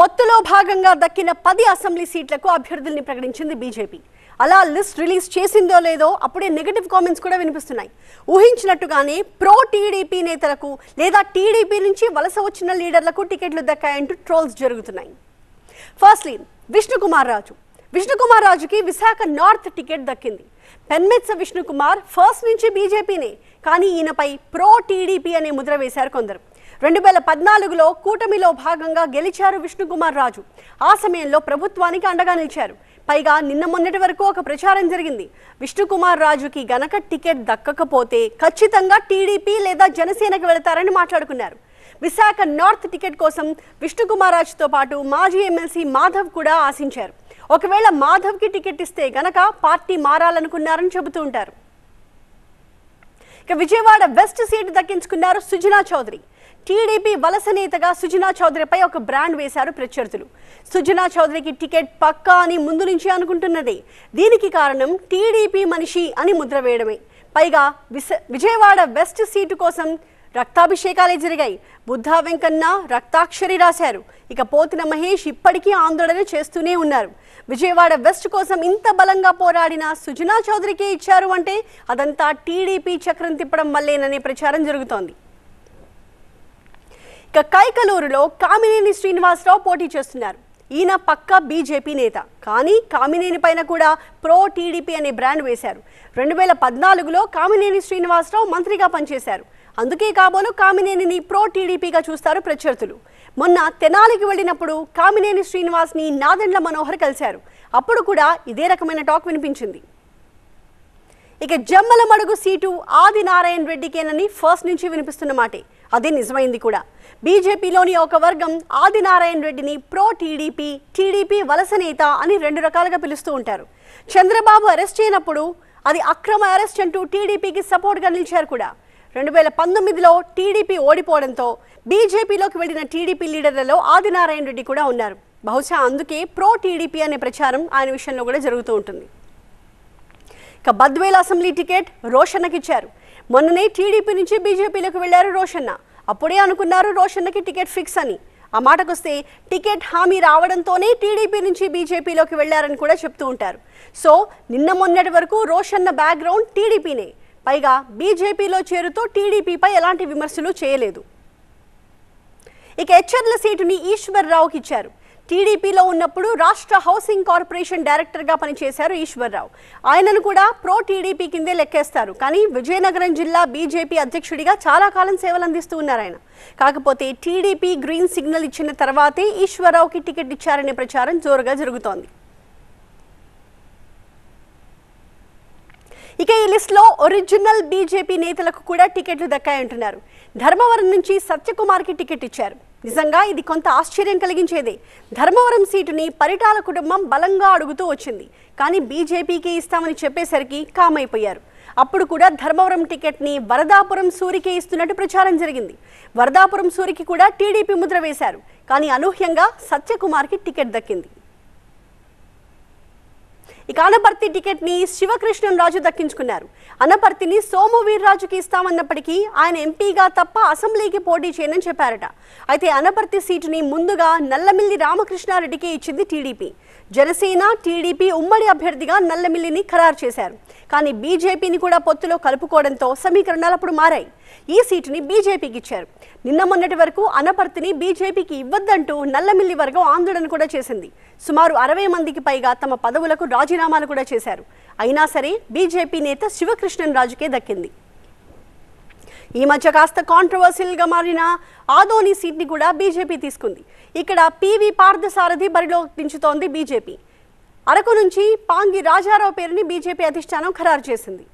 పొత్తులో భాగంగా దక్కిన 10 అసెంబ్లీ సీట్లకు అభ్యర్థుల్ని ప్రకటించింది బీజేపీ. అలా లిస్ట్ రిలీజ్ చేసిందో లేదో అప్పుడే నెగటివ్ కామెంట్స్ కూడా వినిపిస్తున్నాయి. ఊహించినట్టుగానే ప్రో టీడీపీ నేతలకు లేదా టీడీపీ నుంచి వలస వచ్చిన లీడర్లకు టికెట్లు దక్కాయంటూ ట్రోల్స్ జరుగుతున్నాయి. ఫస్ట్లీ విష్ణుకుమార్ రాజుకి విశాఖ నార్త్ టికెట్ దక్కింది. పెన్మెత్స విష్ణుకుమార్ ఫస్ట్ నుంచి బీజేపీనే, కానీ ఈయనపై ప్రో టీడీపీ అనే ముద్ర వేశారు కొందరు. 2014లో కూటమిలో భాగంగా గెలిచారు విష్ణుకుమార్ రాజు. ఆ సమయంలో ప్రభుత్వానికి అండగా నిలిచారు. పైగా నిన్న మొన్నటి వరకు ఒక ప్రచారం జరిగింది. విష్ణుకుమార్ రాజుకి గనక టికెట్ దక్కకపోతే ఖచ్చితంగా టీడీపీ లేదా జనసేనకు వెళతారని మాట్లాడుకున్నారు. విశాఖ నార్త్ టికెట్ కోసం విష్ణుకుమార్ రాజుతో పాటు మాజీ ఎమ్మెల్సీ మాధవ్ కూడా ఆశించారు. ఒకవేళ మాధవ్కి టికెట్ ఇస్తే గనక పార్టీ మారాలనుకున్నారని చెబుతూ ఉంటారు. ఇక విజయవాడ వెస్ట్ సీటు దక్కించుకున్నారు సుజనా చౌదరి. టీడీపీ వలస నేతగా సుజనా చౌదరిపై ఒక బ్రాండ్ వేశారు ప్రత్యర్థులు. సుజనా చౌదరికి టికెట్ పక్కా అని ముందు నుంచి అనుకుంటున్నదే. దీనికి కారణం టీడీపీ మనిషి అని ముద్ర వేయడమే. పైగా విజయవాడ వెస్ట్ సీటు కోసం రక్తాభిషేకాలే జరిగాయి. బుద్ధా వెంకన్న రక్తాక్షరి రాశారు. ఇక పోతిన మహేష్ ఇప్పటికీ ఆందోళన చేస్తూనే ఉన్నారు. విజయవాడ వెస్ట్ కోసం ఇంత బలంగా పోరాడిన సుజనా చౌదరికే ఇచ్చారు అంటే అదంతా టీడీపీ చక్రం తిప్పడం వల్లేననే ప్రచారం జరుగుతోంది. ఇక కైకలూరులో కామినేని శ్రీనివాసరావు పోటీ చేస్తున్నారు. ఈయన పక్కా బీజేపీ నేత, కానీ కామినేని పైన కూడా ప్రో టీడీపీ అనే బ్రాండ్ వేశారు. 2014లో కామినేని శ్రీనివాసరావు మంత్రిగా పనిచేశారు. అందుకే కాబోలు కామినేనిని ప్రో టీడీపీగా చూస్తారు ప్రత్యర్థులు. మొన్న తెనాలికి వెళ్ళినప్పుడు కామినేని శ్రీనివాస్ని నాదెండ్ల మనోహర్ కలిశారు. అప్పుడు కూడా ఇదే రకమైన టాక్ వినిపించింది. ఇక జమ్మలమడుగు సీటు ఆదినారాయణ రెడ్డికేనని ఫస్ట్ నుంచి వినిపిస్తున్న మాటే. అదే నిజమైంది కూడా. బీజేపీలోని ఒక వర్గం ఆదినారాయణ రెడ్డిని ప్రో టీడీపీ, టీడీపీ వలస నేత అని 2 రకాలుగా పిలుస్తూ ఉంటారు. చంద్రబాబు అరెస్ట్ అయినప్పుడు అది అక్రమ అరెస్ట్ అంటూ టీడీపీకి సపోర్ట్గా నిలిచారు కూడా. 2019లో టీడీపీ ఓడిపోవడంతో బీజేపీలోకి వెళ్లిన టీడీపీ లీడర్లలో ఆదినారాయణ రెడ్డి కూడా ఉన్నారు. బహుశా అందుకే ప్రో టీడీపీ అనే ప్రచారం ఆయన విషయంలో కూడా జరుగుతూ ఉంటుంది. ఇక బద్వేల్ అసెంబ్లీ టికెట్ రోషన్నకి ఇచ్చారు. మొన్ననే టీడీపీ నుంచి బీజేపీలోకి వెళ్లారు రోషన్న. అప్పుడే అనుకున్నారు రోషన్నకి టికెట్ ఫిక్స్ అని. ఆ మాటకొస్తే టికెట్ హామీ రావడంతోనే టీడీపీ నుంచి బీజేపీలోకి వెళ్లారని కూడా చెప్తూ ఉంటారు. సో నిన్న మొన్నటి వరకు రోషన్న బ్యాక్గ్రౌండ్ టీడీపీనే. పైగా బీజేపీలో చేరుతూ టీడీపీపై ఎలాంటి విమర్శలు చేయలేదు. ఇక హెచ్ఎర్ల సీటుని ఈశ్వర్రావుకి ఇచ్చారు. టీడీపీలో ఉన్నప్పుడు రాష్ట్ర హౌసింగ్ కార్పొరేషన్ డైరెక్టర్గా పనిచేశారు ఈశ్వర్రావు. ఆయనను కూడా ప్రో టీడీపీ కిందే లెక్కేస్తారు. కానీ విజయనగరం జిల్లా బీజేపీ అధ్యక్షుడిగా చాలా కాలం సేవలు అందిస్తూ ఉన్నారు ఆయన. కాకపోతే టీడీపీ గ్రీన్ సిగ్నల్ ఇచ్చిన తర్వాతే ఈశ్వర్రావుకి టికెట్ ఇచ్చారనే ప్రచారం జోరుగా జరుగుతోంది. ఇక ఈ లిస్టులో ఒరిజినల్ బీజేపీ నేతలకు కూడా టికెట్లు దక్కాయంటున్నారు. ధర్మవరం నుంచి సత్యకుమార్కి టికెట్ ఇచ్చారు. నిజంగా ఇది కొంత ఆశ్చర్యం కలిగించేదే. ధర్మవరం సీటుని పరిటాల కుటుంబం బలంగా అడుగుతూ వచ్చింది. కానీ బీజేపీకి ఇస్తామని చెప్పేసరికి కామైపోయారు. అప్పుడు కూడా ధర్మవరం టికెట్ని వరదాపురం సూరికి ఇస్తున్నట్టు ప్రచారం జరిగింది. వరదాపురం సూరికి కూడా టీడీపీ ముద్ర వేశారు. కానీ అనూహ్యంగా సత్యకుమార్కి టికెట్ దక్కింది. ఇక అనపర్తి టికెట్ని శివకృష్ణం రాజు దక్కించుకున్నారు. అనపర్తిని సోము వీర్రాజుకి ఇస్తామన్నప్పటికీ ఆయన ఎంపీగా తప్ప అసెంబ్లీకి పోటీ చేయనని చెప్పారట. అయితే అనపర్తి సీటుని ముందుగా నల్లమిల్లి రామకృష్ణారెడ్డికి ఇచ్చింది టీడీపీ. జనసేన, టీడీపీ ఉమ్మడి అభ్యర్థిగా నల్లమిల్లిని ఖరారు చేశారు. కానీ బీజేపీని కూడా పొత్తులో కలుపుకోవడంతో సమీకరణాలు అప్పుడు మారాయి. ఈ సీటుని బీజేపీకి ఇచ్చారు. నిన్న మొన్నటి వరకు అనపర్తిని బీజేపీకి ఇవ్వద్దంటూ నల్లమిల్లి వర్గం ఆందోళన కూడా చేసింది. సుమారు 60 మందికి పైగా తమ పదవులకు రాజీనామాలు కూడా చేశారు. అయినా సరే బీజేపీ నేత శివకృష్ణన్ రాజుకే దక్కింది. ఈ మధ్య కాస్త కాంట్రవర్షియల్గా మారిన ఆదోని సీట్ని కూడా బీజేపీ తీసుకుంది. ఇక్కడ పివి పార్థసారథి బరిలో దించుతోంది బీజేపీ. అరకు నుంచి పాంగి రాజారావు పేరుని బీజేపీ అధిష్టానం ఖరారు చేసింది.